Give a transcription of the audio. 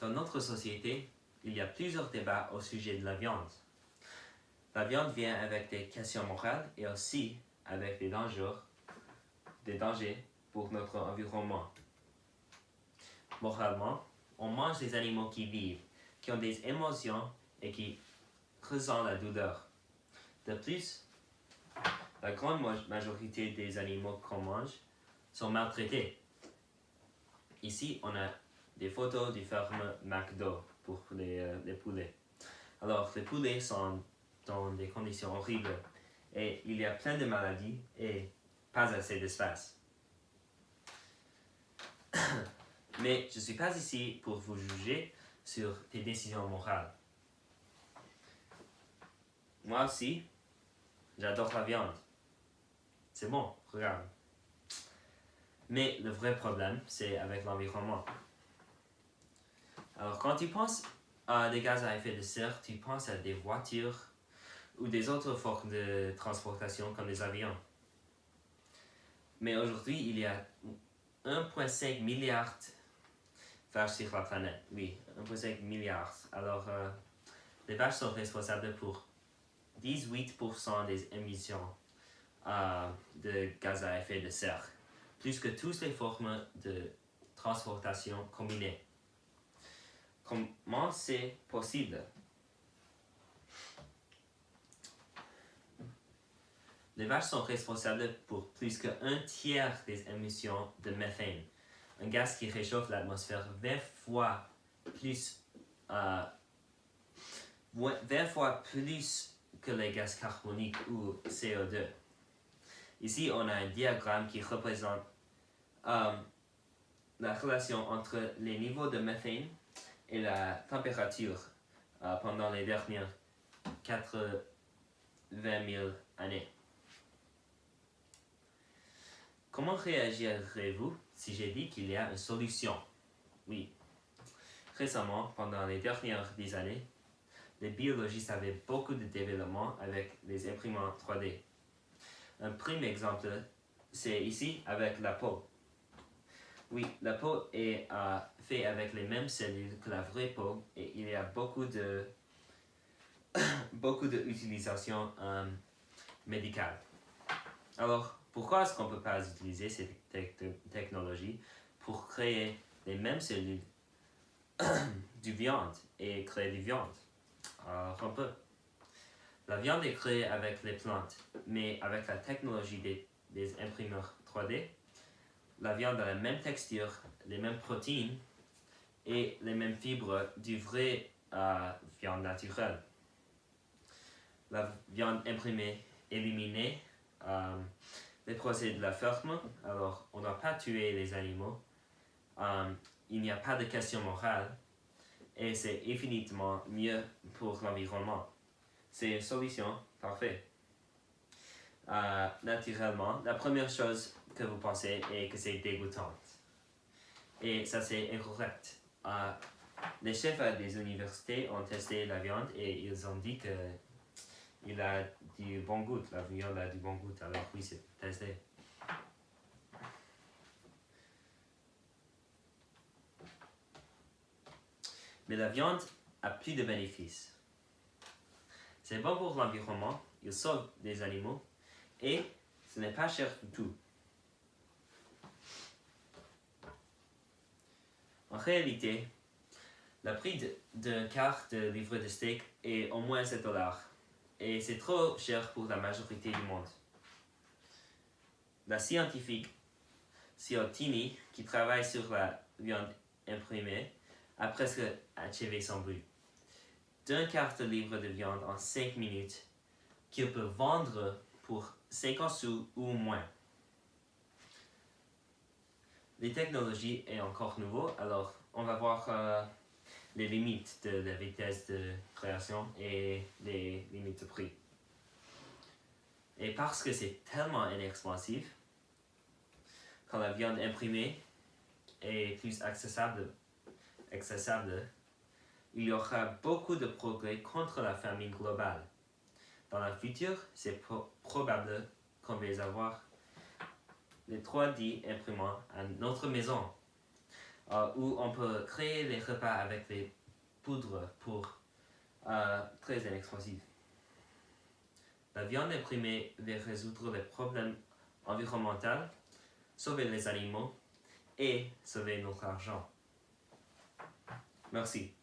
Dans notre société, il y a plusieurs débats au sujet de la viande. La viande vient avec des questions morales et aussi avec des dangers pour notre environnement. Moralement, on mange des animaux qui vivent, qui ont des émotions et qui ressentent la douleur. De plus, la grande majorité des animaux qu'on mange sont maltraités. Ici, on a des photos du ferme McDo pour les poulets. Alors, les poulets sont dans des conditions horribles et il y a plein de maladies et pas assez d'espace. Mais je ne suis pas ici pour vous juger sur tes décisions morales. Moi aussi, j'adore la viande. C'est bon, regarde. Mais le vrai problème, c'est avec l'environnement. Alors, quand tu penses à des gaz à effet de serre, tu penses à des voitures ou des autres formes de transportation comme les avions. Mais aujourd'hui, il y a 1,5 milliard de vaches sur la planète. Oui, 1,5 milliard. Alors, les vaches sont responsables pour 18% des émissions de gaz à effet de serre, plus que toutes les formes de transportation combinées. Comment c'est possible? Les vaches sont responsables pour plus qu'un tiers des émissions de méthane, un gaz qui réchauffe l'atmosphère 20 fois plus que les gaz carboniques ou CO2. Ici, on a un diagramme qui représente la relation entre les niveaux de méthane et la température pendant les dernières 80 000 années. Comment réagirez-vous si j'ai dit qu'il y a une solution? Oui. Récemment, pendant les dernières 10 années, les biologistes avaient beaucoup de développement avec les imprimantes 3D. Un premier exemple, c'est ici avec la peau. Oui, la peau est faite avec les mêmes cellules que la vraie peau et il y a beaucoup d'utilisations médicales. Alors, pourquoi est-ce qu'on ne peut pas utiliser cette technologie pour créer les mêmes cellules du viande et créer du viande? Alors, on peut. La viande est créée avec les plantes, mais avec la technologie des imprimeurs 3D, la viande a la même texture, les mêmes protéines et les mêmes fibres du vrai viande naturelle. La viande imprimée éliminée les procès de la ferme, alors on ne doit pas tuer les animaux, il n'y a pas de question morale et c'est infiniment mieux pour l'environnement. C'est une solution parfaite. Naturellement, la première chose que vous pensez est que c'est dégoûtant. Et ça c'est incorrect. Les chefs des universités ont testé la viande et ils ont dit que il a du bon goût, la viande a du bon goût, alors oui, c'est testé. Mais la viande a plus de bénéfices. C'est bon pour l'environnement, il sauve des animaux et ce n'est pas cher du tout. En réalité, le prix d'un quart de livre de steak est au moins 7 $. Et c'est trop cher pour la majorité du monde. La scientifique Ciotini, qui travaille sur la viande imprimée, a presque achevé son but. D'un quart de livre de viande en 5 minutes, qu'il peut vendre pour 50 sous ou moins. Les technologies sont encore nouveaux, alors on va voir les limites de la vitesse de création et les limites de prix. Et parce que c'est tellement inexpensif, quand la viande imprimée est plus accessible, il y aura beaucoup de progrès contre la famine globale. Dans le futur, c'est probable qu'on va avoir les 3D imprimants à notre maison. où on peut créer les repas avec les poudres pour très inexplosives. La viande imprimée va résoudre les problèmes environnementaux, sauver les animaux et sauver notre argent. Merci.